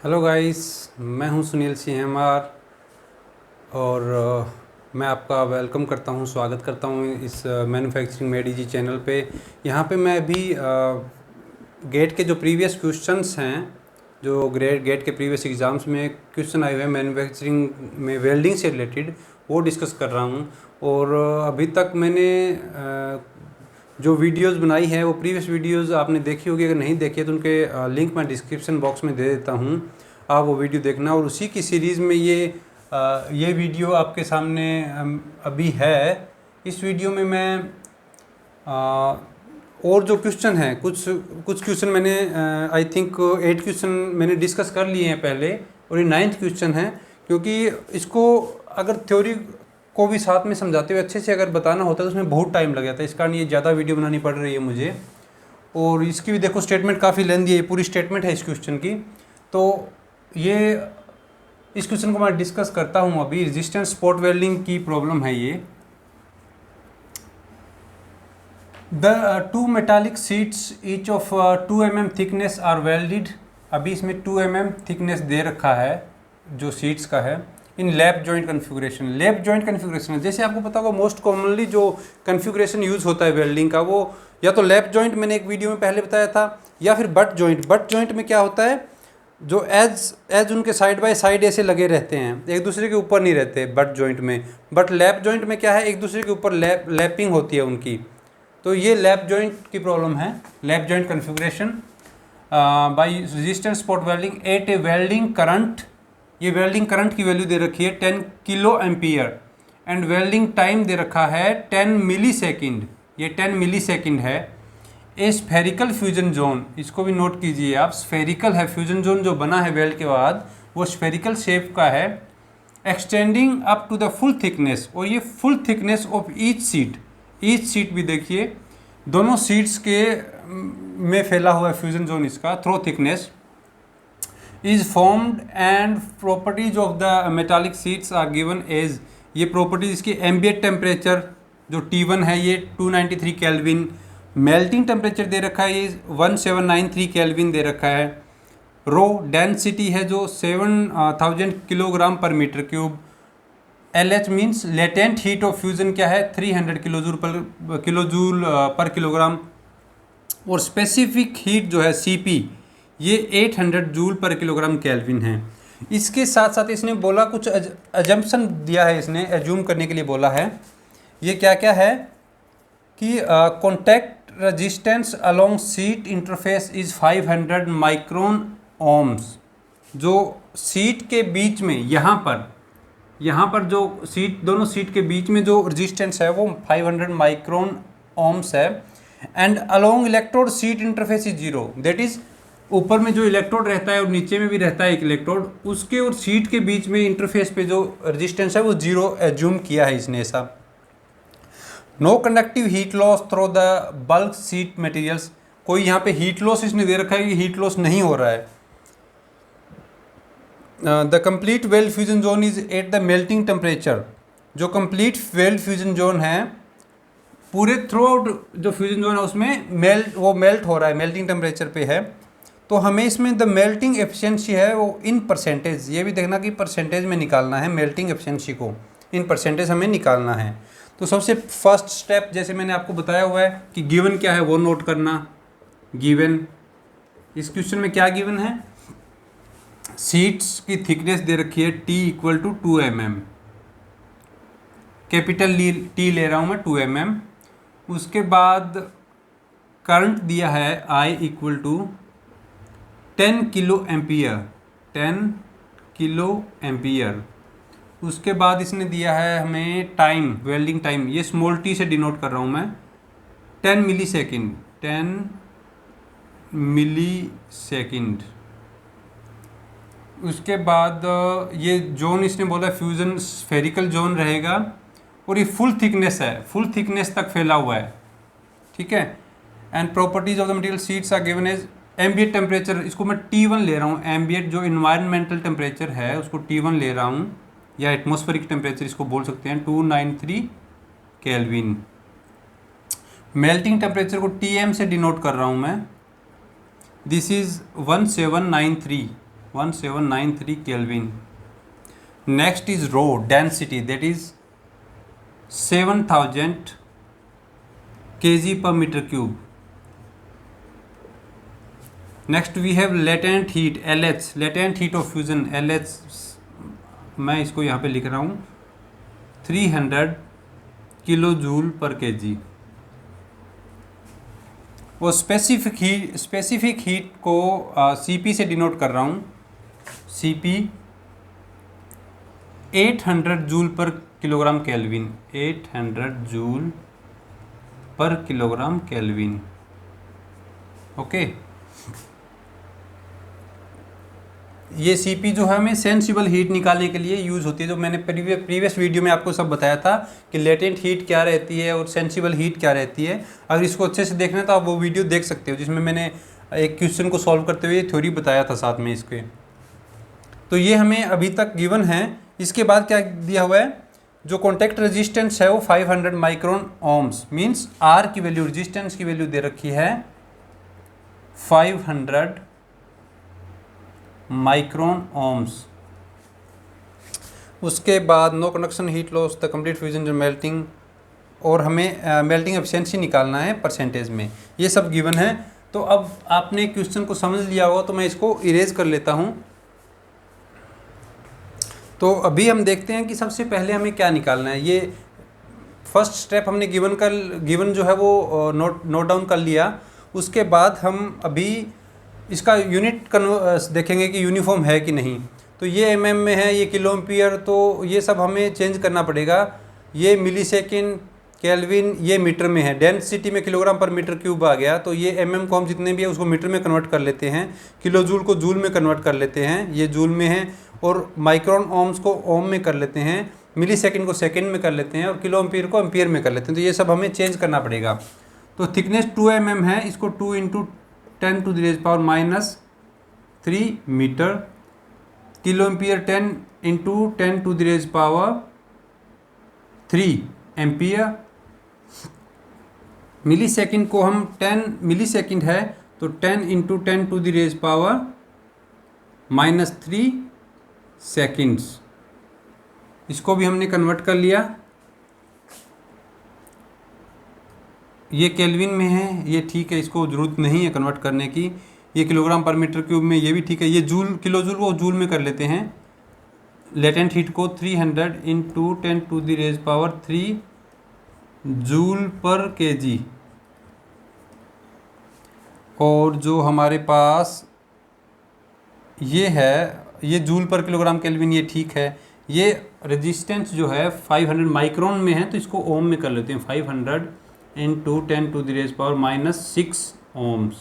Hello guys, मैं हूं सुनील सिंहमार और मैं आपका वेलकम करता हूं, स्वागत करता हूं इस मैन्युफैक्चरिंग में डीजी चैनल पे। यहां पे मैं अभी गेट के जो प्रीवियस क्वेश्चंस हैं, जो गेट के प्रीवियस एग्ज़ाम्स में क्वेश्चन आए हुए हैं मैन्युफैक्चरिंग में वेल्डिंग से रिलेटेड, वो डिस्कस कर रहा हूं। और अभी तक मैंने जो वीडियोस बनाई है वो प्रीवियस वीडियोस आपने देखी होगी। अगर नहीं देखी है तो उनके लिंक मैं डिस्क्रिप्शन बॉक्स में दे देता हूँ, आप वो वीडियो देखना। और उसी की सीरीज़ में ये वीडियो आपके सामने अभी है। इस वीडियो में मैं और जो क्वेश्चन हैं, कुछ क्वेश्चन मैंने आई थिंक 8 क्वेश्चन मैंने डिस्कस कर लिए हैं पहले, और ये 9th क्वेश्चन है। क्योंकि इसको अगर थ्योरी को भी साथ में समझाते हुए अच्छे से अगर बताना होता है तो उसमें बहुत टाइम लग जाता है। इस कारण ये ज़्यादा वीडियो बनानी पड़ रही है मुझे। और इसकी भी देखो स्टेटमेंट काफ़ी लेंदी है, ये पूरी स्टेटमेंट है इस क्वेश्चन की। तो ये इस क्वेश्चन को मैं डिस्कस करता हूँ अभी। रेजिस्टेंस स्पॉट वेल्डिंग की प्रॉब्लम है ये। The two metallic sheets each of 2 mm thickness are welded. अभी इसमें 2 mm थिकनेस दे रखा है जो शीट्स का है, in lap joint configuration. Lap joint configuration है, जैसे आपको पता होगा मोस्ट कॉमनली जो कन्फिगरेशन यूज़ होता है वेल्डिंग का, वो या तो लैप जॉइंट मैंने एक वीडियो में पहले बताया था, या फिर बट जॉइंट। बट जॉइंट में क्या होता है, जो एज उनके साइड बाय साइड ऐसे लगे रहते हैं, एक दूसरे के ऊपर नहीं रहते बट जॉइंट में। बट लैप जॉइंट में क्या है, एक दूसरे के ऊपर लैपिंग होती है उनकी। तो ये लैप जॉइंट की प्रॉब्लम है, lap joint configuration by resistance spot welding at a welding current. ये वेल्डिंग करंट की वैल्यू दे रखी है 10 kilo ampere, and welding time दे रखा है 10 मिली सेकेंड। ये 10 मिली सेकेंड है। ए स्फेरिकल फ्यूजन जोन, इसको भी नोट कीजिए आप, स्फेरिकल है फ्यूजन जोन जो बना है वेल्ड के बाद, वो स्फेरिकल शेप का है। Extending up to the full thickness, और ये full thickness of each sheet भी देखिए, दोनों सीट्स के में फैला हुआ है फ्यूजन जोन इसका। Through thickness is formed and properties of the metallic sheets are given as. ये प्रॉपर्टीज इसकी एम्बिएंट टेम्परेचर जो T1 है ये 293 केल्विन, मेल्टिंग टेम्परेचर दे रखा है ये 1793 केल्विन दे रखा है। रो डेंसिटी है जो 7000 kilogram per metre cube. LH means latent heat of fusion क्या है, 300 किलोजूल पर किलोग्राम। और स्पेसिफिक हीट जो है CP, ये 800 जूल पर किलोग्राम केल्विन है। इसके साथ साथ इसने बोला, कुछ अजम्पशन दिया है, इसने एज्यूम करने के लिए बोला है। ये क्या क्या है कि contact resistance along sheet interface is 500 micron ohms. जो सीट के बीच में यहाँ पर जो दोनों सीट के बीच में जो रेजिस्टेंस है वो 500 माइक्रोन ओम्स है। And along electrode seat interface is 0, that is ऊपर में जो इलेक्ट्रोड रहता है और नीचे में भी रहता है एक इलेक्ट्रोड, उसके और सीट के बीच में इंटरफेस पे जो रेजिस्टेंस है वो 0 एज्यूम किया है इसने ऐसा। No conductive heat loss through the bulk sheet materials, कोई यहाँ पे हीट लॉस इसने दे रखा है कि हीट लॉस नहीं हो रहा है। The complete weld fusion zone is at the melting temperature. जो कंप्लीट वेल्ड फ्यूजन जोन है, पूरे थ्रू आउट जो फ्यूजन जोन है उसमें मेल्ट हो रहा है, मेल्टिंग टेम्परेचर पे है। तो हमें इसमें द मेल्टिंग एफिशिएंसी है वो इन परसेंटेज, ये भी देखना कि परसेंटेज में निकालना है मेल्टिंग एफिशिएंसी को, इन परसेंटेज हमें निकालना है। तो सबसे फर्स्ट स्टेप जैसे मैंने आपको बताया हुआ है कि गिवन क्या है वो नोट करना। गिवन इस क्वेश्चन में क्या गिवन है, सीट्स की थिकनेस दे रखी है T equal to 2 mm, capital T ले रहा हूँ मैं 2 mm। उसके बाद करंट दिया है I equal to 10 kilo ampere, 10 kilo ampere. उसके बाद इसने दिया है हमें टाइम, वेल्डिंग टाइम, ये स्मॉल t से डिनोट कर रहा हूँ मैं, 10 मिली सेकेंड, 10 मिली सेकेंड। उसके बाद ये जोन इसने बोला फ्यूजन स्फेरिकल जोन रहेगा, और ये फुल थिकनेस है, फुल थिकनेस तक फैला हुआ है, ठीक है। And properties of the material sheets are given as ambient temperature, इसको मैं T1 ले रहा हूँ, एम्बिएंट जो इन्वायरमेंटल टेम्परेचर है उसको T1 ले रहा हूँ, या एटमॉस्फेरिक टेम्परेचर इसको बोल सकते हैं, 293 केल्विन। मेल्टिंग टेम्परेचर को Tm से डिनोट कर रहा हूँ मैं, this is 1793, 1793 kelvin. Next is rho density, that is 7000 kg per meter cube. Next we have latent heat LH, latent heat of fusion LH, मैं इसको यहाँ पे लिख रहा हूँ 300 किलो जूल पर kg। वो स्पेसिफिक हीट को CP से डिनोट कर रहा हूँ, CP 800 जूल पर किलोग्राम केल्विन, 800 जूल पर किलोग्राम केल्विन। ओके, ये CP जो है हमें सेंसिबल हीट निकालने के लिए यूज़ होती है, जो मैंने प्रीवियस वीडियो में आपको सब बताया था कि लेटेंट हीट क्या रहती है और सेंसिबल हीट क्या रहती है। अगर इसको अच्छे से देखना है तो आप वो वीडियो देख सकते हो, जिसमें मैंने एक क्वेश्चन को सॉल्व करते हुए थ्योरी बताया था साथ में इसके। तो ये हमें अभी तक गिवन है। इसके बाद क्या दिया हुआ है, जो कॉन्टैक्ट रेजिस्टेंस है वो 500 माइक्रोन ओम्स, मीन्स आर की वैल्यू, रेजिस्टेंस की वैल्यू दे रखी है 500 माइक्रोन ओम्स। उसके बाद no conduction heat loss, the complete fusion जो मेल्टिंग, और हमें मेल्टिंग एफिशिएंसी निकालना है परसेंटेज में, ये सब गिवन है। तो अब आपने क्वेश्चन को समझ लिया होगा, तो मैं इसको इरेज कर लेता हूँ। तो अभी हम देखते हैं कि सबसे पहले हमें क्या निकालना है। ये फर्स्ट स्टेप हमने गिवन जो है वो नोट डाउन कर लिया। उसके बाद हम अभी इसका यूनिट देखेंगे कि यूनिफॉर्म है कि नहीं। तो ये mm में है, ये किलो एम्पियर, तो ये सब हमें चेंज करना पड़ेगा। ये मिली सेकेंड, केल्विन, ये मीटर में है। डेंसिटी में किलोग्राम पर मीटर क्यूब आ गया, तो ये mm को हम जितने भी है उसको मीटर में कन्वर्ट कर लेते हैं, किलो जूल को जूल में कन्वर्ट कर लेते हैं, ये जूल में है, और माइक्रोन ओम्स को ओम में कर लेते हैं, मिली सेकेंड को सेकेंड में कर लेते हैं, और किलो एम्पियर को एम्पियर में कर लेते हैं। तो ये सब हमें चेंज करना पड़ेगा। तो थिकनेस 2 mm है, इसको 2 × 10⁻³ मीटर, किलो एम्पियर 10 × 10⁻³ एम्पियर, मिली सेकेंड को हम 10 मिली सेकेंड है तो 10 × 10⁻³ सेकेंड्स, इसको भी हमने कन्वर्ट कर लिया। ये केल्विन में है, ये ठीक है, इसको ज़रूरत नहीं है कन्वर्ट करने की। ये किलोग्राम पर मीटर क्यूब में, ये भी ठीक है। ये जूल, किलो जूल वो जूल में कर लेते हैं। लेटेंट हीट को 300 × 10⁻³ जूल पर kg। और जो हमारे पास ये है, ये जूल पर किलोग्राम केल्विन, ये ठीक है। ये रेजिस्टेंस जो है 500 माइक्रोन में है, तो इसको ओम में कर लेते हैं, 500 × 10⁻⁻6 ओम्स।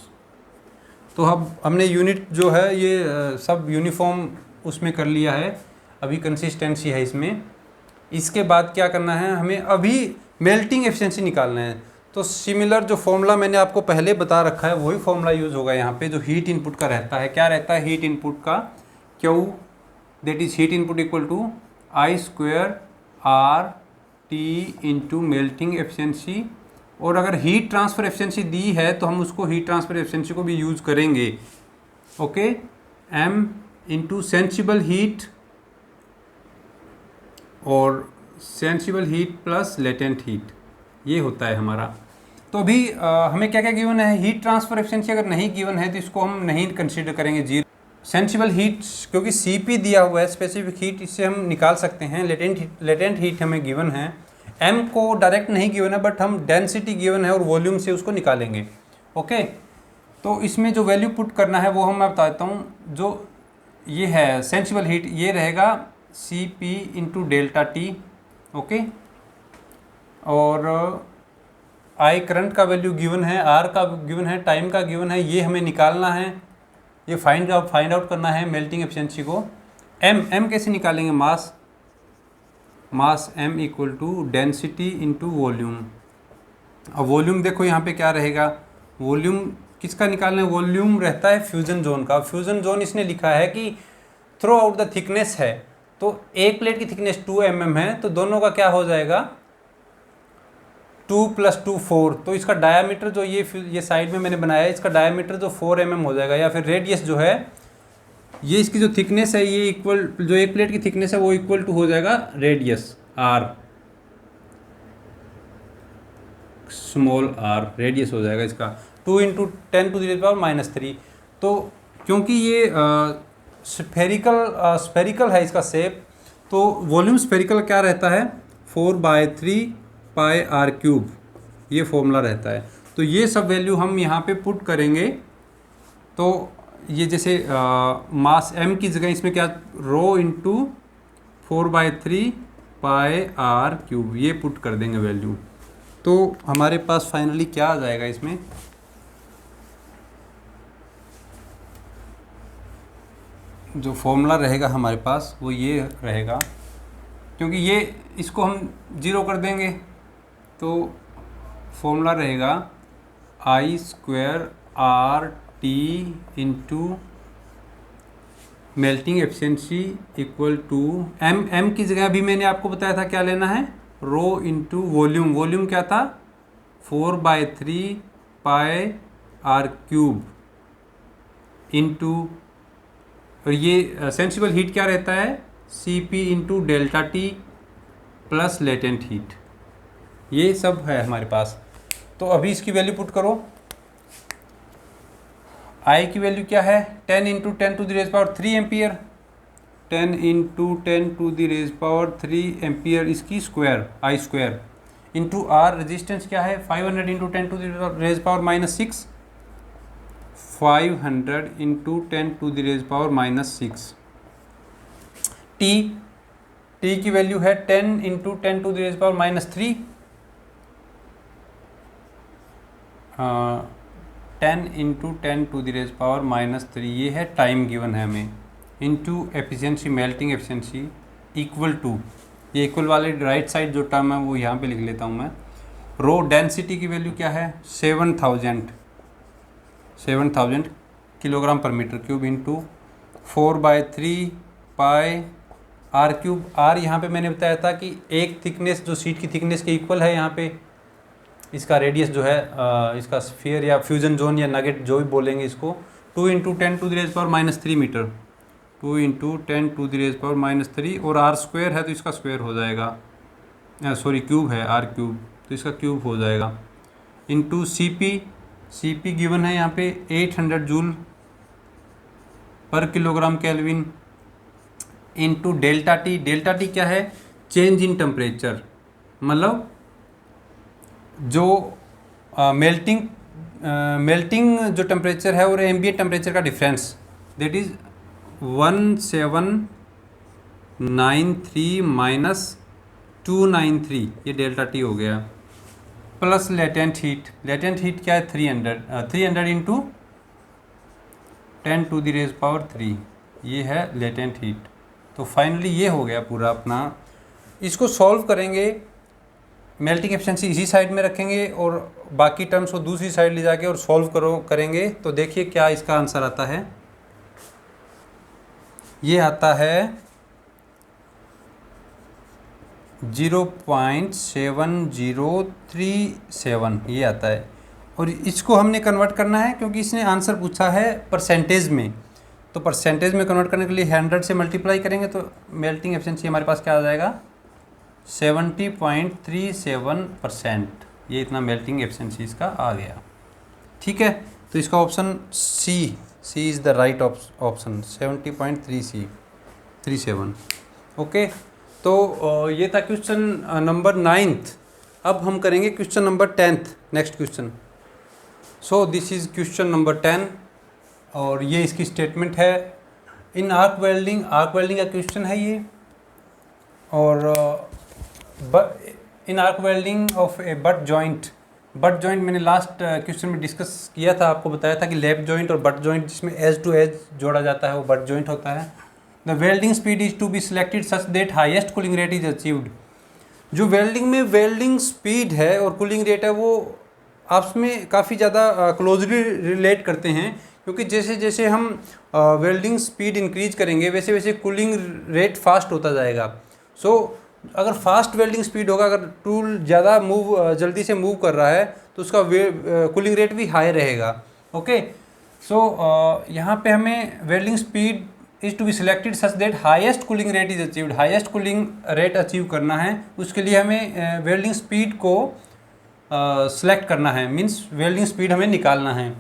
तो अब हमने यूनिट जो है ये सब यूनिफॉर्म उसमें कर लिया है, अभी कंसिस्टेंसी है इसमें। इसके बाद क्या करना है, हमें अभी मेल्टिंग एफिशिएंसी निकालना है। तो सिमिलर जो फॉर्मूला मैंने आपको पहले बता रखा है वही फॉर्मूला यूज़ होगा यहाँ पे, जो हीट इनपुट का रहता है। क्या रहता है हीट इनपुट का, Q, that is heat input equal to I² RT × melting efficiency. और अगर हीट ट्रांसफ़र एफिशिएंसी दी है तो हम उसको हीट ट्रांसफ़र एफिशिएंसी को भी यूज़ करेंगे। ओके, M × सेंसिबल हीट, और sensible heat plus latent heat, ये होता है हमारा। तो अभी हमें क्या क्या गिवन है, हीट ट्रांसफ़र एफिशिएंसी अगर नहीं गिवन है तो इसको हम नहीं कंसीडर करेंगे, 0। सेंसिबल हीट क्योंकि CP दिया हुआ है, स्पेसिफिक हीट, इससे हम निकाल सकते हैं। लेटेंट हीट हमें गिवन है, M को डायरेक्ट नहीं गिवन है, बट हम डेंसिटी गिवन है और वॉल्यूम से उसको निकालेंगे। ओके, तो इसमें जो वैल्यू पुट करना है वो हम मैं बताता हूँ। जो ये है सेंसिबल हीट, ये रहेगा CP × ΔT। ओके, और I करंट का वैल्यू गिवन है, R का गिवन है, टाइम का गिवन है, ये हमें निकालना है, ये फाइंड आउट करना है मेल्टिंग एफिशिएंसी को। M कैसे निकालेंगे, मास M = डेंसिटी × वॉल्यूम। अब वॉल्यूम देखो यहाँ पे क्या रहेगा, वॉल्यूम किसका निकालना है, वॉल्यूम रहता है फ्यूजन जोन का। फ्यूजन जोन इसने लिखा है कि थ्रू आउट द थिकनेस है, तो एक प्लेट की थिकनेस 2 mm है, तो दोनों का क्या हो जाएगा 2 + 2 4। तो इसका डायामीटर जो ये साइड में मैंने बनाया है, इसका डायामीटर जो 4 mm हो जाएगा, या फिर रेडियस जो है ये इसकी जो थिकनेस है ये इक्वल, जो एक प्लेट की थिकनेस है वो इक्वल टू हो जाएगा radius R, small R radius हो जाएगा इसका 2 इंटू 10⁻⁻3। तो क्योंकि ये स्फेरिकल है इसका शेप, तो वॉल्यूम स्फेरिकल क्या रहता है 4/3 पाई आर क्यूब, ये फॉर्मूला रहता है। तो ये सब वैल्यू हम यहाँ पे पुट करेंगे, तो ये जैसे मास m की जगह इसमें क्या rho into 4/3 pi R cube, ये पुट कर देंगे वैल्यू। तो हमारे पास फाइनली क्या आ जाएगा इसमें, जो फॉर्मूला रहेगा हमारे पास वो ये रहेगा, क्योंकि ये इसको हम जीरो कर देंगे तो फॉर्मूला रहेगा I²RT into melting efficiency equal to m की जगह अभी मैंने आपको बताया था क्या लेना है, रो इंटू वॉल्यूम, वॉल्यूम क्या था 4/3 पाई आर क्यूब इंटू, और ये सेंसिबल हीट क्या रहता है Cp into delta T plus latent heat, ये सब है हमारे पास। तो अभी इसकी वैल्यू पुट करो। I की वैल्यू क्या है 10 इंटू 10⁻³ एम्पियर, 10 इंटू 10⁻³ एम्पियर इसकी square I² into R resistance क्या है 500 इंटू 10⁻⁻6, 500 इंटू 10⁻⁻6। T की वैल्यू है 10 इंटू 10⁻⁻3, 10 इंटू 10⁻⁻3 ये है टाइम गिवन है हमें, into efficiency melting efficiency equal to, ये इक्वल वाले राइट साइड जो टर्म है वो यहाँ पे लिख लेता हूँ मैं। रो डेंसिटी की वैल्यू क्या है 7000 kilogram per metre cube into 4/3 pi R cube. R यहाँ पे मैंने बताया था कि एक थिकनेस जो सीट की थिकनेस के इक्वल है, यहाँ पे इसका रेडियस जो है इसका स्फीयर या फ्यूजन जोन या नगेट जो भी बोलेंगे इसको, 2 इंटू 10⁻⁻3 मीटर, 2 इंटू 10⁻⁻3 और R² है तो इसका स्क्वायर हो जाएगा, सॉरी क्यूब है R क्यूब तो इसका क्यूब हो जाएगा, इंटू Cp गिवन है यहाँ पे 800 जूल पर kilogram kelvin, into delta T क्या है चेंज इन टेम्परेचर, मतलब जो मेल्टिंग जो टेम्परेचर है और एम्बिएंट टेम्परेचर का डिफरेंस, दैट इज़ 1793 माइनस 293, ये डेल्टा टी हो गया, प्लस लेटेंट हीट क्या है 300 इंटू 10⁻3, ये है लेटेंट हीट। तो फाइनली ये हो गया पूरा अपना। इसको सॉल्व करेंगे, मेल्टिंग एफिशिएंसी इसी साइड में रखेंगे और बाकी टर्म्स को दूसरी साइड ले जाके और सॉल्व करेंगे। तो देखिए क्या इसका आंसर आता है, ये आता है 0.7037, ये आता है। और इसको हमने कन्वर्ट करना है क्योंकि इसने आंसर पूछा है परसेंटेज में, तो परसेंटेज में कन्वर्ट करने के लिए 100 से मल्टीप्लाई करेंगे तो मेल्टिंग एफिशिएंसी हमारे पास क्या आ जाएगा 70.37%, ये इतना मेल्टिंग एफिशिएंसी इसका आ गया। ठीक है, तो इसका option C is the right option 70.37। Okay, तो ये था क्वेश्चन नंबर 9th। अब हम करेंगे question number 10th, next question. So this is question number 10 और ये इसकी स्टेटमेंट है। इन आर्क वेल्डिंग का क्वेश्चन है ये, और in arc welding of a butt joint मैंने लास्ट क्वेश्चन में डिस्कस किया था, आपको बताया था कि लैप जॉइंट और बट जॉइंट जिसमें एज टू एज जोड़ा जाता है वो बट जॉइंट होता है। The welding speed is to be selected such that highest cooling rate is achieved. जो वेल्डिंग में वेल्डिंग स्पीड है और कूलिंग रेट है वो आपस में काफ़ी ज़्यादा क्लोजली रिलेट करते हैं, क्योंकि जैसे जैसे हम वेल्डिंग स्पीड इंक्रीज करेंगे वैसे वैसे कूलिंग रेट फास्ट होता जाएगा। सो अगर फास्ट वेल्डिंग स्पीड होगा, अगर टूल ज़्यादा जल्दी से मूव कर रहा है तो उसका कूलिंग रेट भी हाई रहेगा। ओके, सो यहाँ पे हमें welding speed is to be selected such that highest cooling rate is achieved. Highest cooling rate achieve करना है, उसके लिए हमें वेल्डिंग स्पीड को सेलेक्ट करना है, मीन्स वेल्डिंग स्पीड हमें निकालना है।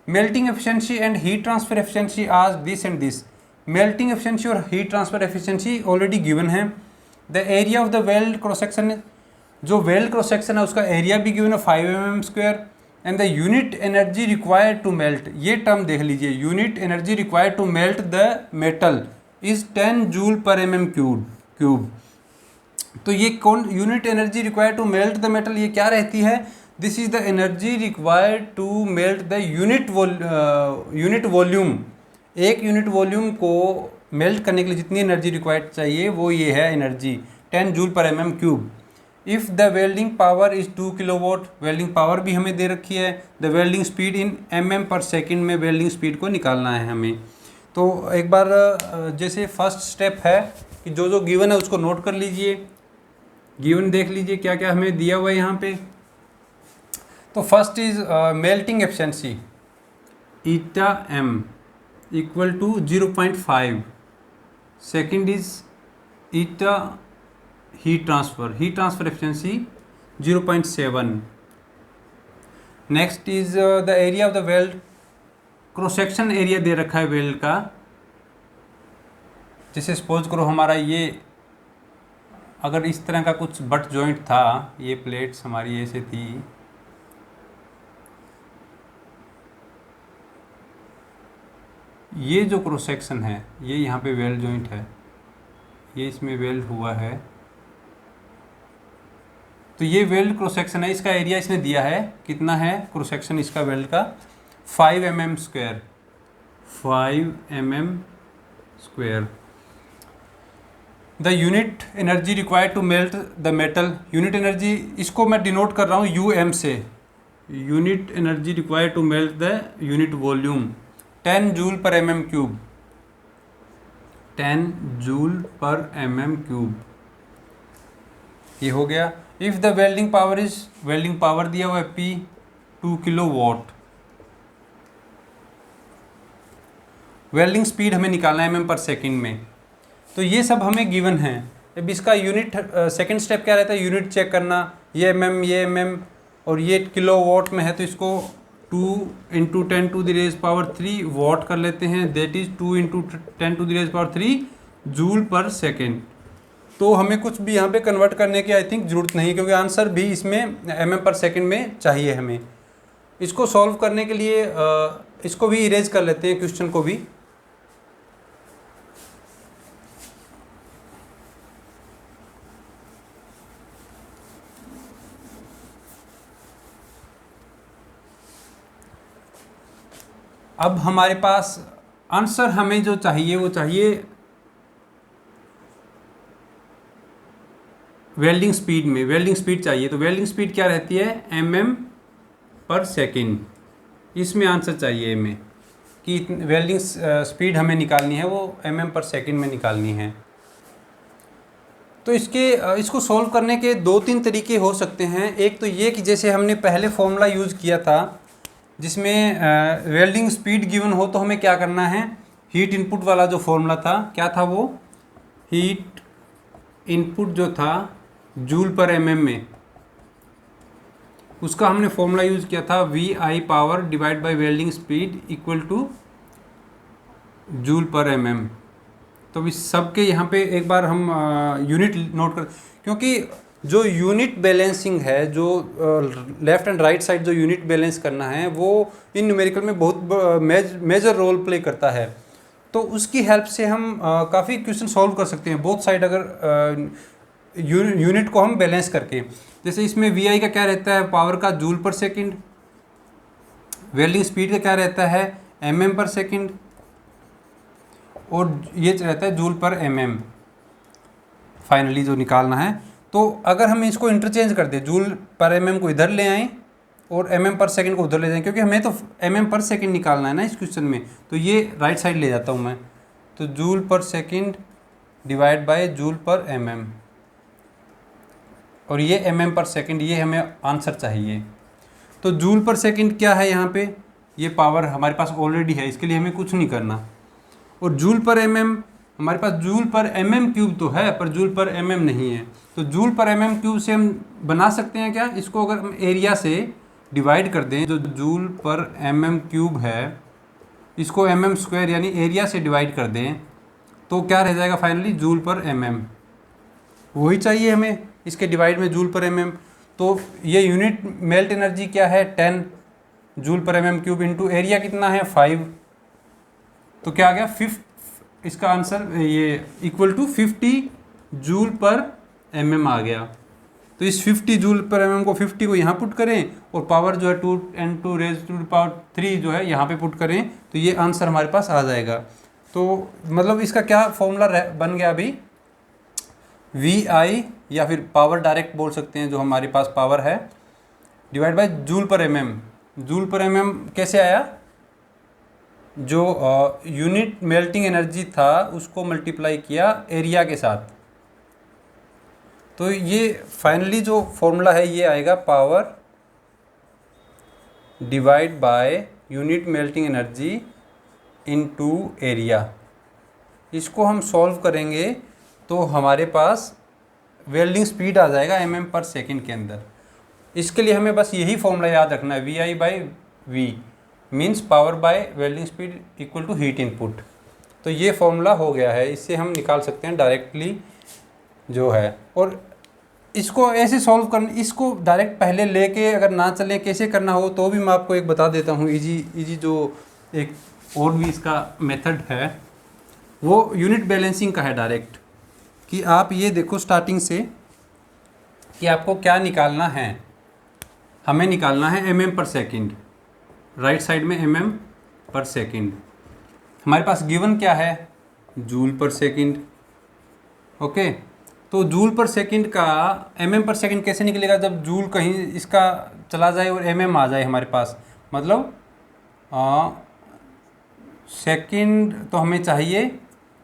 Melting efficiency and heat transfer efficiency as this and this. Melting efficiency और heat transfer efficiency already given है। The area of the weld cross section, जो वेल्ड क्रॉस सेक्शन है उसका एरिया भी given है 5 mm square. And the unit energy required to melt, ये term देख लीजिए, unit energy required to melt the metal is 10 joule per mm cube. तो ये कौन unit energy required to melt the metal, ये क्या रहती है? This is the energy required to melt the unit volume. एक यूनिट वॉल्यूम को melt करने के लिए जितनी एनर्जी रिक्वायर्ड चाहिए वो ये है energy 10 joule per mm cube. If the welding power is 2 kilowatt, welding power भी हमें दे रखी है। The welding speed in mm पर सेकेंड में वेल्डिंग स्पीड को निकालना है हमें। तो एक बार जैसे फर्स्ट स्टेप है कि जो जो गिवन है उसको नोट कर लीजिए। गिवन देख लीजिए क्या क्या हमें दिया हुआ है यहाँ पे। तो first is melting efficiency eta m equal to 0.5। Second is eta heat transfer efficiency 0.7। Next is the area of the weld, cross section area दे रखा है वेल्ड का। जैसे सपोज करो हमारा ये अगर इस तरह का कुछ बट जॉइंट था, ये प्लेट्स हमारी ऐसे थी, ये जो क्रॉस सेक्शन है ये यहाँ पे वेल्ड जॉइंट है, ये इसमें वेल्ड हुआ है, तो ये वेल्ड क्रॉस सेक्शन है। इसका एरिया इसने दिया है, कितना है क्रॉस सेक्शन इसका वेल्ड का? 5 mm square, 5 mm square. The unit energy required to melt the metal, unit energy इसको मैं डिनोट कर रहा हूँ UM से, unit energy required to melt the unit volume 10 joule per mm cube, 10 joule per mm cube, ये हो गया। If the welding power is, welding power दिया हुआ है P 2 किलोवाट। वेल्डिंग स्पीड हमें निकालना है mm पर सेकेंड में, तो ये सब हमें गिवन है। अब इसका यूनिट सेकंड स्टेप क्या रहता है? यूनिट चेक करना, ये mm ये mm और ये किलोवाट में है तो इसको 2 × 10⁻³ वाट कर लेते हैं, दैट इज 2 × 10⁻³ जूल पर सेकेंड। तो हमें कुछ भी यहाँ पे कन्वर्ट करने की आई थिंक ज़रूरत नहीं, क्योंकि आंसर भी इसमें mm पर सेकेंड में चाहिए हमें। इसको सॉल्व करने के लिए इसको भी इरेज कर लेते हैं, क्वेश्चन को भी। अब हमारे पास आंसर हमें जो चाहिए वो चाहिए वेल्डिंग स्पीड में, वेल्डिंग स्पीड चाहिए। तो वेल्डिंग स्पीड क्या रहती है? mm पर सेकेंड। इसमें आंसर चाहिए हमें कि वेल्डिंग स्पीड हमें निकालनी है वो mm पर सेकेंड में निकालनी है। तो इसको सॉल्व करने के 2-3 तरीके हो सकते हैं। एक तो ये कि जैसे हमने पहले फॉर्मूला यूज़ किया था जिसमें वेल्डिंग स्पीड गिवन हो, तो हमें क्या करना है? हीट इनपुट वाला जो फॉर्मूला था, क्या था वो? हीट इनपुट जो था जूल पर mm में, उसका हमने फॉर्मूला यूज़ किया था VI power divide bye welding speed equal two joule per mm। तो इस सब के यहाँ पे एक बार हम यूनिट नोट कर, क्योंकि जो यूनिट बैलेंसिंग है, जो लेफ़्ट एंड राइट साइड जो यूनिट बैलेंस करना है, वो इन न्यूमेरिकल में बहुत मेजर रोल प्ले करता है। तो उसकी हेल्प से हम काफ़ी क्वेश्चन सॉल्व कर सकते हैं बोथ साइड, अगर यूनिट को हम बैलेंस करके। जैसे इसमें VI का क्या रहता है? पावर का जूल पर सेकंड। वेल्डिंग स्पीड का क्या रहता है? mm पर सेकंड। और ये रहता है जूल पर mm फाइनली जो निकालना है। तो अगर हम इसको इंटरचेंज कर दें, जूल पर mm को इधर ले आएँ और mm पर सेकंड को उधर ले जाएं, क्योंकि हमें तो mm पर सेकंड निकालना है ना इस क्वेश्चन में, तो ये राइट साइड ले जाता हूँ मैं। तो जूल पर second divide by joule per mm, और ये mm पर सेकंड, ये हमें आंसर चाहिए। तो जूल पर सेकंड क्या है यहाँ पे? ये पावर हमारे पास ऑलरेडी है, इसके लिए हमें कुछ नहीं करना। और जूल पर mm, हमारे पास जूल पर mm क्यूब तो है पर जूल पर mm नहीं है, तो जूल पर mm क्यूब से हम बना सकते हैं क्या, इसको अगर हम एरिया से डिवाइड कर दें, जो जूल पर mm क्यूब है इसको mm स्क्वायर यानी एरिया से डिवाइड कर दें, तो क्या रह जाएगा फाइनली, जूल पर mm। वही चाहिए हमें इसके डिवाइड में जूल पर mm। तो ये यूनिट मेल्ट एनर्जी क्या है 10 joule per mm cube into area कितना है 5, तो क्या आ गया 5, इसका आंसर ये equal to 50 joule per mm आ गया। तो इस 50 जूल पर mm को 50 को यहाँ पुट करें और पावर जो है 2 रेज टू पावर 3 जो है यहाँ पे पुट करें, तो ये आंसर हमारे पास आ जाएगा। तो मतलब इसका क्या फॉर्मूला बन गया अभी, VI या फिर पावर डायरेक्ट बोल सकते हैं जो हमारे पास पावर है, divide by joule per mm। Joule per mm कैसे आया, जो यूनिट मेल्टिंग एनर्जी था उसको मल्टीप्लाई किया एरिया के साथ, तो ये फाइनली जो फॉर्मूला है ये आएगा power divide by unit melting energy into area. इसको हम सॉल्व करेंगे तो हमारे पास वेल्डिंग स्पीड आ जाएगा mm पर सेकेंड के अंदर। इसके लिए हमें बस यही फॉर्मूला याद रखना है, VI by V means power by welding speed equal to heat input. तो ये फॉर्मूला हो गया है, इससे हम निकाल सकते हैं डायरेक्टली जो है। और इसको ऐसे सॉल्व करना, इसको डायरेक्ट पहले लेके अगर ना चले कैसे करना हो तो भी मैं आपको एक बता देता हूँ, इजी जो एक और भी इसका मेथड है वो यूनिट बैलेंसिंग का है डायरेक्ट, कि आप ये देखो स्टार्टिंग से कि आपको क्या निकालना है। हमें निकालना है mm पर सेकेंड, राइट साइड में mm पर सेकेंड। हमारे पास गिवन क्या है, जूल पर सेकेंड। ओके, तो जूल पर सेकेंड का mm पर सेकेंड कैसे निकलेगा, जब जूल कहीं इसका चला जाए और mm आ जाए हमारे पास, मतलब सेकेंड तो हमें चाहिए,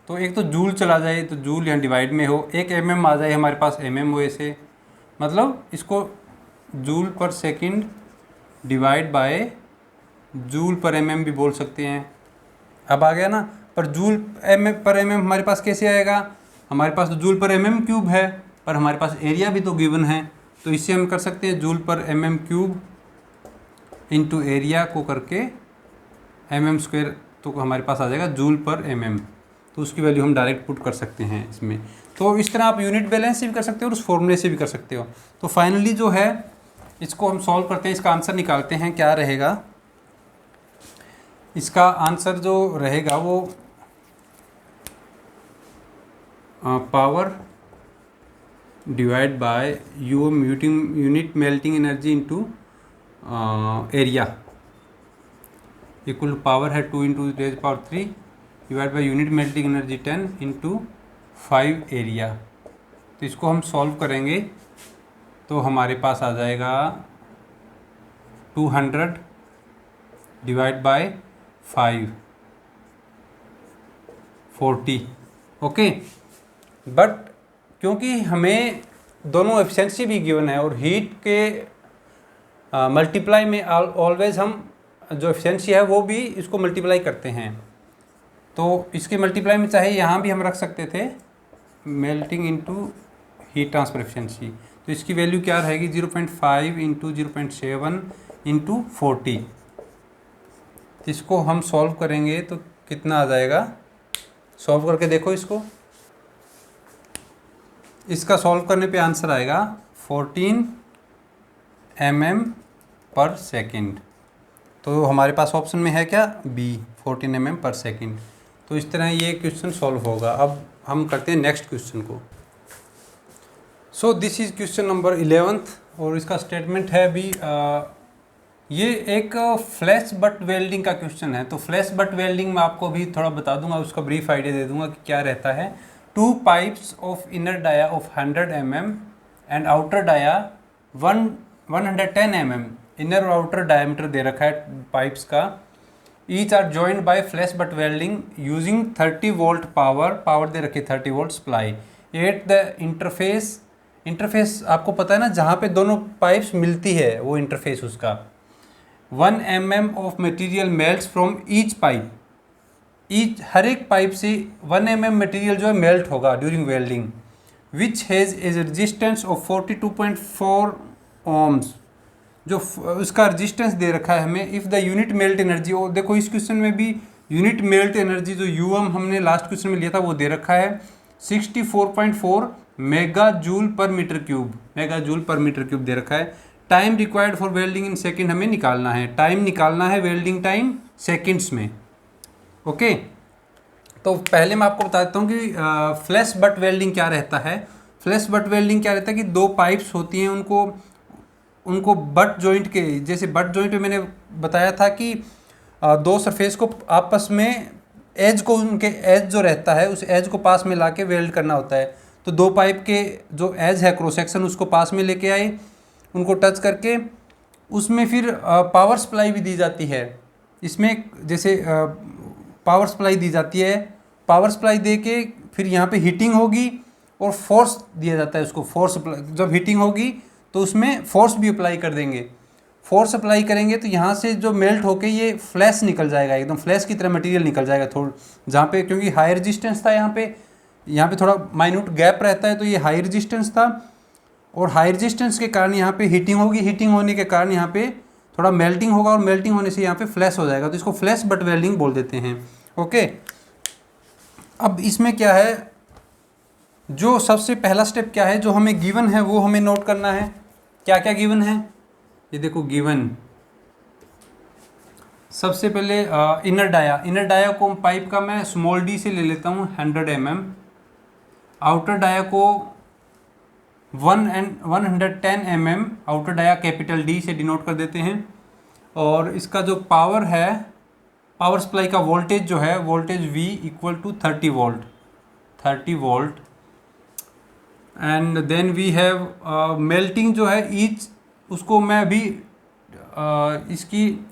तो एक तो जूल चला जाए तो जूल यहाँ डिवाइड में हो, एक mm आ जाए हमारे पास mm हो ऐसे, मतलब इसको जूल पर second divide by joule per mm भी बोल सकते हैं। अब आ गया ना, पर जूल पर mm हमारे पास कैसे आएगा, हमारे पास तो जूल पर mm क्यूब है पर हमारे पास एरिया भी तो गिवन है, तो इससे हम कर सकते हैं joule per mm cube into area को करके mm स्क्वायर, तो हमारे पास आ जाएगा जूल पर mm। तो उसकी वैल्यू हम डायरेक्ट पुट कर सकते हैं इसमें। तो इस तरह आप यूनिट बैलेंस से भी कर सकते हो और उस फॉर्मूले से भी कर सकते हो। तो फाइनली जो है इसको हम सॉल्व करते हैं, इसका आंसर निकालते हैं, क्या रहेगा इसका आंसर जो रहेगा वो power divide by unit melting energy into area equal to power है 2 into raise power 3 divide by unit melting energy 10 into 5 area. तो इसको हम सॉल्व करेंगे तो हमारे पास आ जाएगा 200 डिवाइड बाय 5 40। ओके, बट क्योंकि हमें दोनों एफिशिएंसी भी गिवन है और हीट के मल्टीप्लाई में ऑलवेज हम जो एफिशिएंसी है वो भी इसको मल्टीप्लाई करते हैं, तो इसके मल्टीप्लाई में चाहे यहाँ भी हम रख सकते थे melting into heat transfer efficiency, तो इसकी वैल्यू क्या रहेगी 0.5 इंटू 0.7 इंटू 40। इसको हम सॉल्व करेंगे तो कितना आ जाएगा, सॉल्व करके देखो इसको, इसका सॉल्व करने पे आंसर आएगा 14 mm पर सेकेंड। तो हमारे पास ऑप्शन में है क्या बी 14 mm पर सेकेंड। तो इस तरह ये क्वेश्चन सॉल्व होगा। अब हम करते हैं नेक्स्ट क्वेश्चन को। सो दिस इज़ क्वेश्चन नंबर 11 और इसका स्टेटमेंट है भी ये एक फ्लैश बट वेल्डिंग का क्वेश्चन है। तो फ्लैश बट वेल्डिंग में आपको भी थोड़ा बता दूंगा, उसका ब्रीफ आइडिया दे दूंगा कि क्या रहता है। 2 pipes of inner dia of 100 mm and outer dia 110 mm, inner और आउटर डायमीटर दे रखा है पाइप्स का। Each are joined by flash butt welding using 30 volt power दे रखी 30 volt supply at the interface आपको पता है ना, जहाँ पे दोनों पाइप्स मिलती है वो इंटरफेस उसका 1 mm of material melts from each pipe. Each हर एक पाइप से 1 mm मटेरियल जो है मेल्ट होगा during welding, which has a resistance of 42.4 ohms। जो उसका रेजिस्टेंस दे रखा है हमें। If the unit melt energy, और देखो इस क्वेश्चन में भी यूनिट मेल्ट एनर्जी जो यूएम हमने लास्ट क्वेश्चन में लिया था वो दे रखा है 64.4 mega joule per metre cube, mega joule per metre cube दे रखा है। Time required for welding in second हमें निकालना है, टाइम निकालना है वेल्डिंग टाइम सेकेंड्स में। ओके, तो पहले मैं आपको बताता हूँ कि फ्लैश बट वेल्डिंग क्या रहता है। फ्लैश बट वेल्डिंग क्या रहता है कि दो पाइप्स होती हैं, उनको बट जॉइंट के, जैसे बट जॉइंट में मैंने बताया था कि दो सरफेस को आपस में एज को, उनके एज जो रहता है उस एज को पास में लाके वेल्ड करना होता है। तो दो पाइप के जो एज है क्रॉस सेक्शन उसको पास में लेके आए, उनको टच करके उसमें फिर पावर सप्लाई भी दी जाती है। इसमें जैसे पावर सप्लाई दी जाती है, पावर सप्लाई दे के फिर यहाँ पे हीटिंग होगी और फोर्स दिया जाता है उसको। फोर्स जब हीटिंग होगी तो उसमें फोर्स भी अप्लाई कर देंगे। फोर्स अप्लाई करेंगे तो यहाँ से जो मेल्ट होके ये फ्लैश निकल जाएगा, एकदम फ्लैश की तरह मटेरियल निकल जाएगा। थोड़ा जहाँ पे क्योंकि हाई रेजिस्टेंस था यहाँ पे थोड़ा माइन्यूट गैप रहता है, तो ये हाई रेजिस्टेंस था और हाई रेजिस्टेंस के कारण यहाँ पे हीटिंग होगी, हीटिंग होने के कारण यहाँ पे थोड़ा मेल्टिंग होगा और मेल्टिंग होने से यहाँ पे फ्लैश हो जाएगा, तो इसको फ्लैश बट वेल्डिंग बोल देते हैं। ओके, अब इसमें क्या है, जो सबसे पहला स्टेप क्या है जो हमें गिवन है वो हमें नोट करना है। क्या क्या गिवन है, ये देखो गिवन। सबसे पहले इनर डाया को पाइप का मैं स्मॉल डी से ले लेता हूँ 100 mm। आउटर डाया को 110 mm outer dia capital D से डिनोट कर देते हैं। और इसका जो पावर है, पावर सप्लाई का वोल्टेज जो है, voltage V equal to 30 volt. And then we have melting जो है ईच, उसको मैं अभी इसकी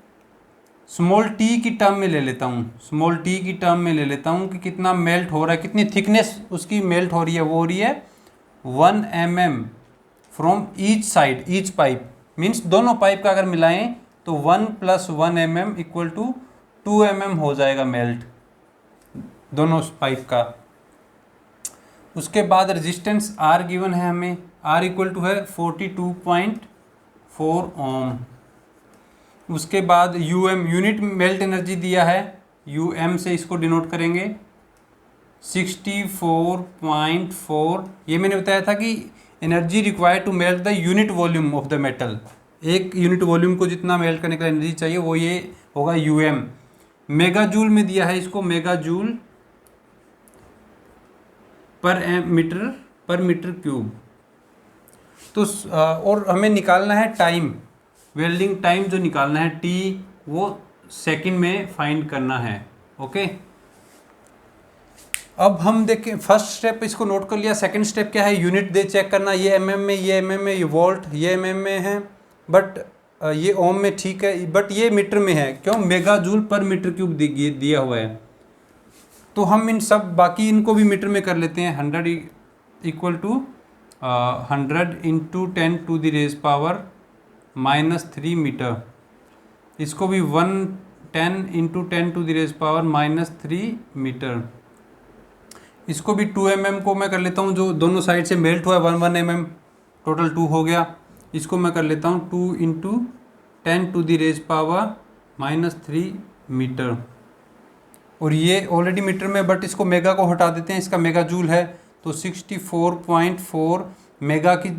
स्मॉल टी की टर्म में ले लेता हूँ, स्मॉल टी की टर्म में ले लेता हूँ कि कितना मेल्ट हो रहा है, कितनी थिकनेस उसकी मेल्ट हो रही है। वो हो रही है 1 mm from each side, each pipe means दोनों पाइप का अगर मिलाएं तो 1 + 1 mm इक्वल टू 2 mm हो जाएगा मेल्ट दोनों पाइप का। उसके बाद रेजिस्टेंस R गिवन है हमें, R इक्वल टू है 42.4 ओम। उसके बाद UM यूनिट मेल्ट एनर्जी दिया है, UM से इसको डिनोट करेंगे 64.4। ये मैंने बताया था कि energy required to melt the unit volume of the metal, एक यूनिट वॉल्यूम को जितना मेल्ट करने के लिए एनर्जी चाहिए वो ये होगा UM। मेगा जूल में दिया है इसको, mega joule per metre cube. तो और हमें निकालना है टाइम, वेल्डिंग टाइम जो निकालना है T, वो सेकंड में फाइंड करना है। ओके, अब हम देखें फर्स्ट स्टेप इसको नोट कर लिया। सेकंड स्टेप क्या है, यूनिट दे चेक करना, ये mm में, ये mm में, ये वोल्ट, ये mm में है, बट ये ओम में ठीक है, बट ये मीटर में है। क्यों, mega joule per metre cube दिया हुआ है। तो हम इन सब बाकी इनको भी मीटर में कर लेते हैं। 100 equal to 100 into 10 to the raise power -3 metre. इसको भी 110 into 10 to the raise power -3 metre. इसको भी 2 mm को मैं कर लेता हूँ, जो दोनों साइड से मेल्ट हुआ है 1 mm, टोटल 2 हो गया। इसको मैं कर लेता हूँ 2 into 10 to the raise power -3 metre. और ये ऑलरेडी मीटर में, बट इसको मेगा को हटा देते हैं, इसका मेगा जूल है, तो 64.4 मेगा की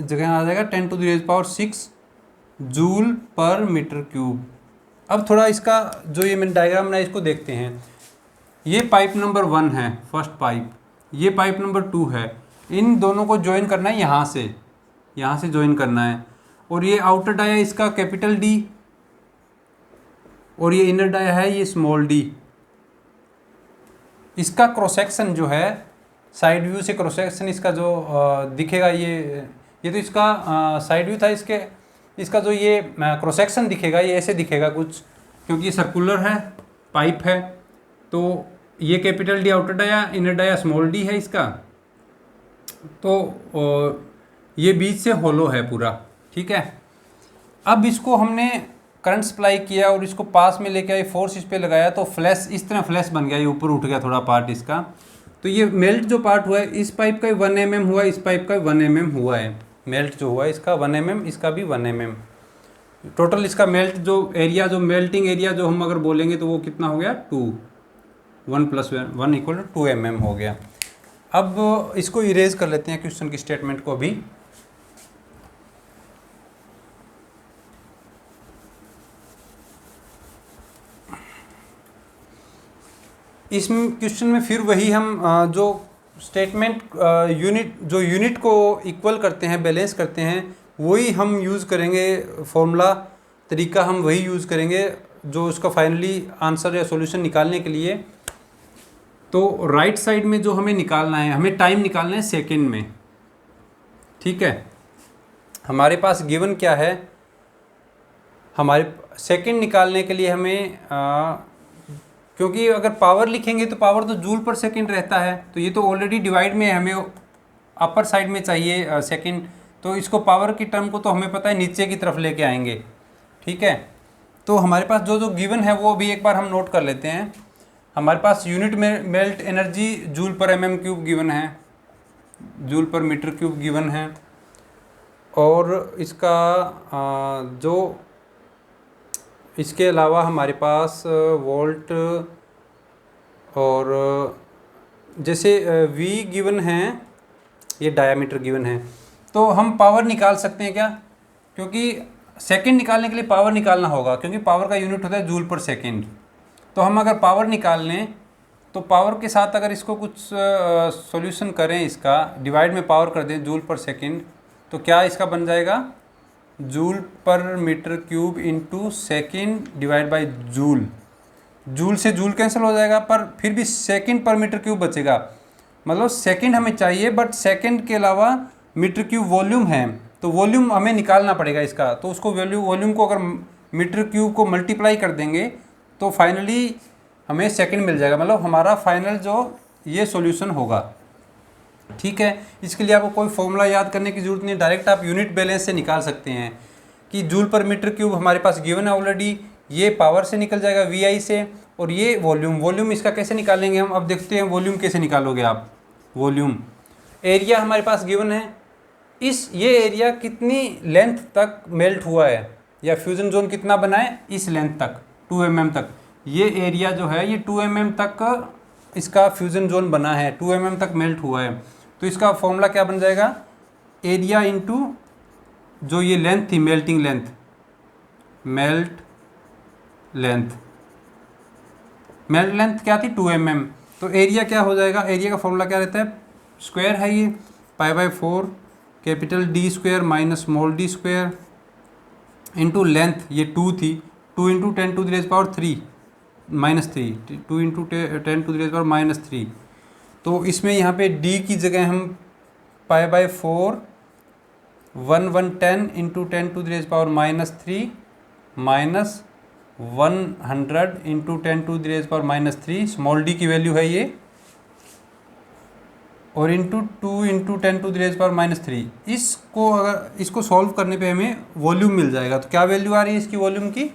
जगह आ जाएगा 10 to the raise power 6 joule per metre cube. अब थोड़ा इसका जो ये मैंने डायग्राम बनाया इसको देखते हैं। ये पाइप नंबर 1 है, फर्स्ट पाइप, ये पाइप नंबर 2 है। इन दोनों को ज्वाइन करना है यहाँ से ज्वाइन करना है। और ये आउटर डाया इसका कैपिटल D, और ये इनर डाया है ये स्मॉल d। इसका क्रॉस सेक्शन जो है, साइड व्यू से क्रॉस सेक्शन इसका जो दिखेगा, ये तो इसका साइड व्यू था। इसका जो ये क्रॉस सेक्शन दिखेगा ये ऐसे दिखेगा कुछ, क्योंकि ये सर्कुलर है, पाइप है। तो ये capital D outer dia, inner dia small d है इसका। तो ये बीच से होलो है पूरा, ठीक है। अब इसको हमने करंट सप्लाई किया और इसको पास में लेके आए, फोर्स इस पे लगाया तो फ्लैश इस तरह फ्लैश बन गया, ये ऊपर उठ गया थोड़ा पार्ट इसका। तो ये मेल्ट जो पार्ट हुआ है इस पाइप का 1 mm हुआ, इस पाइप का 1 mm हुआ है। मेल्ट जो हुआ है इसका 1 mm, इसका भी 1 mm। टोटल इसका मेल्ट जो एरिया, जो मेल्टिंग एरिया जो हम अगर बोलेंगे तो वो कितना हो गया 2, 1 + 1 = 2 mm हो गया। अब इसको इरेज कर लेते हैं क्वेश्चन की स्टेटमेंट को भी। इस क्वेश्चन में फिर वही हम जो स्टेटमेंट यूनिट को इक्वल करते हैं, बैलेंस करते हैं, वही हम यूज़ करेंगे, फॉर्मूला तरीका हम वही यूज़ करेंगे जो उसका फाइनली आंसर या सॉल्यूशन निकालने के लिए। तो राइट साइड में जो हमें निकालना है, हमें टाइम निकालना है सेकंड में, ठीक है। हमारे पास गिवन क्या है, हमारे सेकंड निकालने के लिए हमें क्योंकि अगर पावर लिखेंगे तो पावर तो जूल पर सेकंड रहता है, तो ये तो ऑलरेडी डिवाइड में है, हमें अपर साइड में चाहिए सेकंड, तो इसको पावर की टर्म को तो हमें पता है नीचे की तरफ लेके आएंगे, ठीक है। तो हमारे पास जो जो गिवन है वो भी एक बार हम नोट कर लेते हैं। हमारे पास यूनिट में मेल्ट एनर्जी जूल पर mm³ गिवन है, जूल पर मीटर³ गिवन है, और इसका जो इसके अलावा हमारे पास वोल्ट और जैसे V गिवन है, ये डायामीटर गिवन है। तो हम पावर निकाल सकते हैं क्या, क्योंकि सेकंड निकालने के लिए पावर निकालना होगा, क्योंकि पावर का यूनिट होता है जूल पर सेकंड। तो हम अगर पावर निकाल लें तो पावर के साथ अगर इसको कुछ सॉल्यूशन करें, इसका डिवाइड में पावर कर दें जूल पर सेकंड, तो क्या इसका बन जाएगा जूल पर मीटर³ into second divide by joule. Joule से जूल कैंसिल हो जाएगा, पर फिर भी सेकेंड पर मीटर³ बचेगा। मतलब सेकेंड हमें चाहिए, बट सेकेंड के अलावा मीटर³ वॉल्यूम है, तो वॉल्यूम हमें निकालना पड़ेगा इसका। तो उसको वॉल्यूम को अगर मीटर³ को मल्टीप्लाई कर देंगे तो फाइनली हमें सेकेंड मिल जाएगा, मतलब हमारा फाइनल जो ये सॉल्यूशन होगा, ठीक है। इसके लिए आपको कोई फॉर्मूला याद करने की ज़रूरत नहीं, डायरेक्ट आप यूनिट बैलेंस से निकाल सकते हैं कि जूल पर मीटर³ हमारे पास गिवन है ऑलरेडी, ये पावर से निकल जाएगा VI से, और ये वॉल्यूम इसका कैसे निकालेंगे हम, अब देखते हैं वॉल्यूम कैसे निकालोगे आप। वॉल्यूम एरिया हमारे पास गिवन है, ये एरिया कितनी लेंथ तक मेल्ट हुआ है या फ्यूज़न जोन कितना बना है, इस लेंथ तक 2 mm तक, ये एरिया जो है ये 2 mm तक इसका फ्यूज़न जोन बना है, 2 mm तक मेल्ट हुआ है। तो इसका फॉर्मूला क्या बन जाएगा, एरिया इंटू जो ये लेंथ थी, मेल्टिंग लेंथ, मेल्ट लेंथ क्या थी 2 mm, तो एरिया क्या हो जाएगा, एरिया का फॉर्मूला क्या रहता है, स्क्वायर है ये π/4 capital D² minus small d² into length, ये 2 थी, 2 × 10⁻³ -3, 2 × 10⁻³ तो इसमें यहाँ पे D की जगह हम π/4 1110 × 10⁻³ माइनस 100 × 10⁻³ स्मॉल d की वैल्यू है ये, और इंटू 2 × 10⁻³ इसको अगर इसको सॉल्व करने पे हमें वॉल्यूम मिल जाएगा। तो क्या वैल्यू आ रही है इसकी वॉल्यूम की,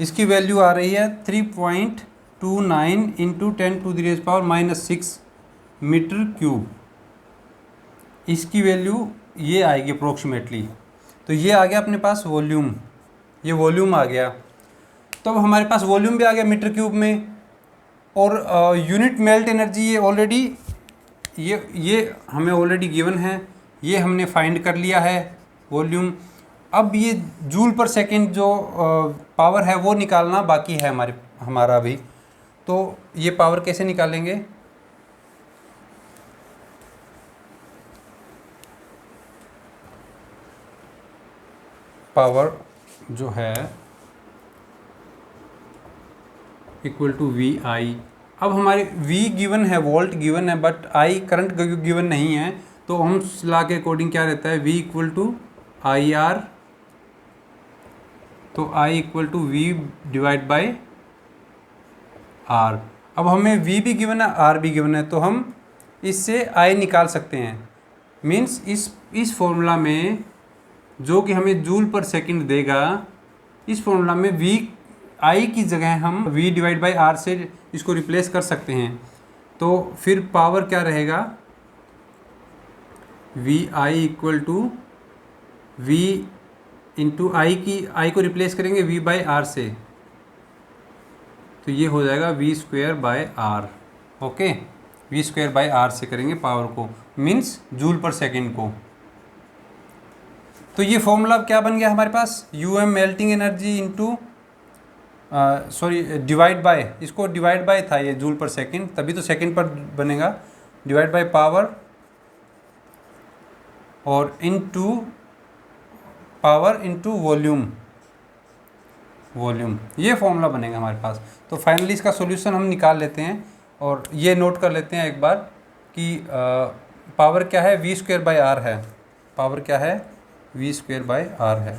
इसकी वैल्यू आ रही है 3.29 × 10⁻⁻6 मीटर³। इसकी वैल्यू ये आएगी अप्रोक्सीमेटली। तो ये आ गया अपने पास वॉल्यूम, ये वॉल्यूम आ गया। तो अब हमारे पास वॉल्यूम भी आ गया मीटर³ में, और यूनिट मेल्ट एनर्जी ये ऑलरेडी ये हमें ऑलरेडी गिवन है, ये हमने फाइंड कर लिया है वॉल्यूम। अब ये जूल पर सेकंड जो पावर है वो निकालना बाकी है हमारा अभी। तो ये पावर कैसे निकालेंगे, पावर जो है इक्वल टू VI। अब हमारे V गिवन है, वोल्ट गिवन है, बट I करंट गिवन नहीं है, तो ओम्स लॉ के अकॉर्डिंग क्या रहता है, V = IR। तो I = V / R। अब हमें V भी गिवन है, R भी गिवन है, तो हम इससे I निकाल सकते हैं। मीन्स इस फॉर्मूला में जो कि हमें जूल पर सेकंड देगा इस फॉर्मूला में वी आई की जगह हम वी डिवाइड बाई आर से इसको रिप्लेस कर सकते हैं। तो फिर पावर क्या रहेगा, V I equal to V into I को रिप्लेस करेंगे वी बाई आर से, तो ये हो जाएगा V square by R. Okay, V square by R से करेंगे पावर को, मीन्स जूल पर सेकेंड को। तो ये फॉर्मूला क्या बन गया हमारे पास, U M melting energy into sorry divide by, इसको डिवाइड बाय था ये जूल पर सेकेंड, तभी तो सेकेंड पर बनेगा, डिवाइड बाय पावर और इनटू पावर इनटू वॉल्यूम, ये फॉर्मूला बनेगा हमारे पास। तो फाइनली इसका सॉल्यूशन हम निकाल लेते हैं और ये नोट कर लेते हैं एक बार कि पावर क्या है, वी स्क्वेयर बाय आर है, पावर क्या है, वी स्क्वेयर बाय आर है।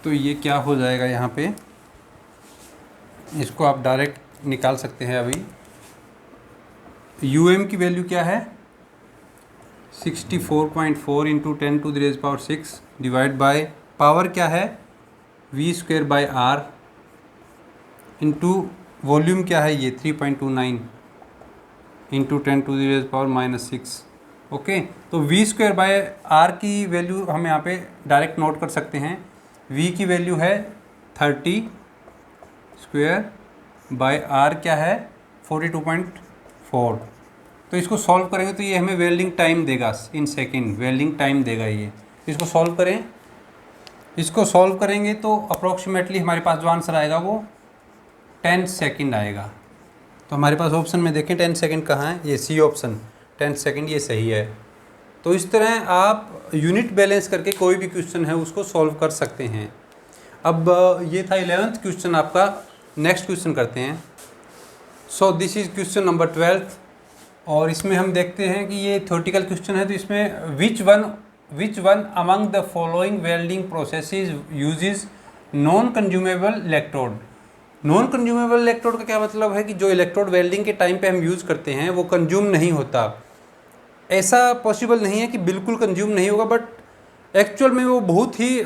तो ये क्या हो जाएगा यहाँ पे, इसको आप डायरेक्ट निकाल सकते हैं अभी। यू एम की वैल्यू क्या है, 64.4 into 10 to the raise power 6 divide by power क्या है, V square by R into volume क्या है ये 3.29 into 10 to the raise power -6। Okay, तो वी स्क्वेयर बाय आर की वैल्यू हम यहाँ पे डायरेक्ट नोट कर सकते हैं। वी की वैल्यू है 30 स्क्वेयर बाय आर क्या है 42.4। तो इसको सॉल्व करेंगे तो ये हमें वेल्डिंग टाइम देगा इन सेकेंड, वेल्डिंग टाइम देगा ये। इसको सॉल्व करें, इसको सॉल्व करेंगे तो अप्रोक्सीमेटली हमारे पास जो आंसर आएगा वो 10 सेकेंड आएगा। तो हमारे पास ऑप्शन में देखें 10 सेकेंड कहाँ है, ये सी ऑप्शन 10 सेकेंड, ये सही है। तो इस तरह आप यूनिट बैलेंस करके कोई भी क्वेश्चन है उसको सॉल्व कर सकते हैं। अब ये था 11th क्वेश्चन आपका। नेक्स्ट क्वेश्चन करते हैं। सो this is question number 12th और इसमें हम देखते हैं कि ये थ्योरेटिकल क्वेश्चन है। तो इसमें which one among the following welding processes uses non consumable electrode. Non consumable electrode का क्या मतलब है कि जो इलेक्ट्रोड वेल्डिंग के टाइम पे हम यूज़ करते हैं वो कंज्यूम नहीं होता। ऐसा पॉसिबल नहीं है कि बिल्कुल कंज्यूम नहीं होगा, बट एक्चुअल में वो बहुत ही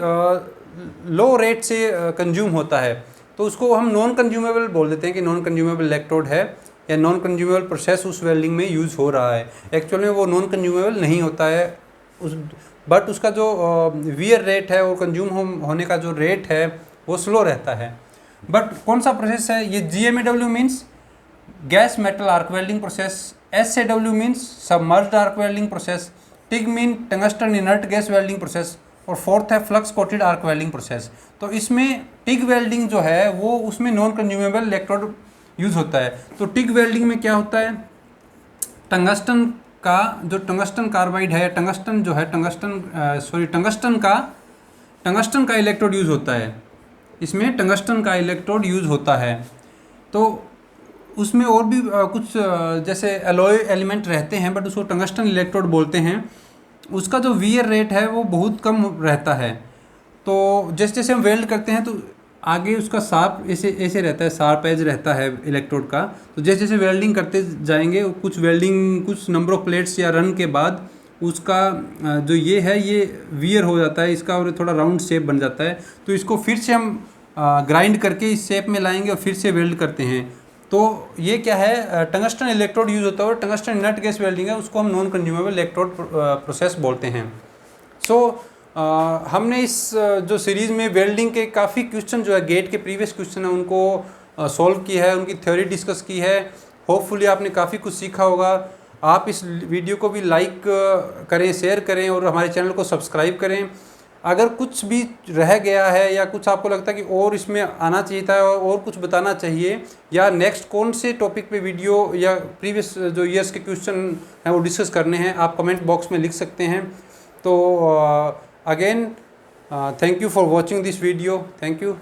लो रेट से कंज्यूम होता है। तो उसको हम नॉन कंज्यूमेबल बोल देते हैं कि नॉन कंज्यूमेबल इलेक्ट्रोड है या नॉन कंज्यूमेबल प्रोसेस उस वेल्डिंग में यूज़ हो रहा है। एक्चुअल में वो नॉन कंज्यूमेबल नहीं होता है बट उसका जो वियर रेट है और कंज्यूम होने का जो रेट है वो स्लो रहता है। बट कौन सा प्रोसेस है ये, GMAW means gas metal arc welding process, SAW means submerged arc welding process, TIG mean tungsten inert gas welding process और फोर्थ है flux coated arc welding process. तो इसमें TIG वेल्डिंग जो है वो उसमें नॉन कंज्यूमेबल इलेक्ट्रोड यूज़ होता है। तो TIG वेल्डिंग में क्या होता है, टंगस्टन का जो टंगस्टन कार्बाइड है, टंगस्टन जो है टंगस्टन का इलेक्ट्रोड यूज़ होता है। इसमें टंगस्टन का इलेक्ट्रोड यूज़ होता है। तो उसमें और भी कुछ जैसे एलॉय एलिमेंट रहते हैं बट उसको टंगस्टन इलेक्ट्रोड बोलते हैं। उसका जो वियर रेट है वो बहुत कम रहता है। तो जैसे जैसे हम वेल्ड करते हैं तो आगे उसका शार्प ऐसे रहता है, शार्प एज रहता है इलेक्ट्रोड का। तो जैसे जैसे वेल्डिंग करते जाएंगे कुछ नंबर ऑफ प्लेट्स या रन के बाद उसका जो ये है ये वियर हो जाता है इसका और थोड़ा राउंड शेप बन जाता है। तो इसको फिर से हम ग्राइंड करके इस शेप में लाएंगे और फिर से वेल्ड करते हैं। तो ये क्या है, टंगस्टन इलेक्ट्रोड यूज़ होता है और टंगस्टन इनर्ट गैस वेल्डिंग है उसको हम नॉन कंज्यूमेबल इलेक्ट्रोड प्रोसेस बोलते हैं। सो हमने इस जो सीरीज़ में वेल्डिंग के काफ़ी क्वेश्चन जो है गेट के प्रीवियस क्वेश्चन है उनको सॉल्व किया है, उनकी थ्योरी डिस्कस की है। होपफुली आपने काफ़ी कुछ सीखा होगा। आप इस वीडियो को भी लाइक करें, शेयर करें और हमारे चैनल को सब्सक्राइब करें। अगर कुछ भी रह गया है या कुछ आपको लगता है कि और इसमें आना चाहिए था और कुछ बताना चाहिए या नेक्स्ट कौन से टॉपिक पे वीडियो या प्रीवियस जो ईयर्स के क्वेश्चन हैं वो डिस्कस करने हैं, आप कमेंट बॉक्स में लिख सकते हैं। तो again thank you for watching this video. Thank you.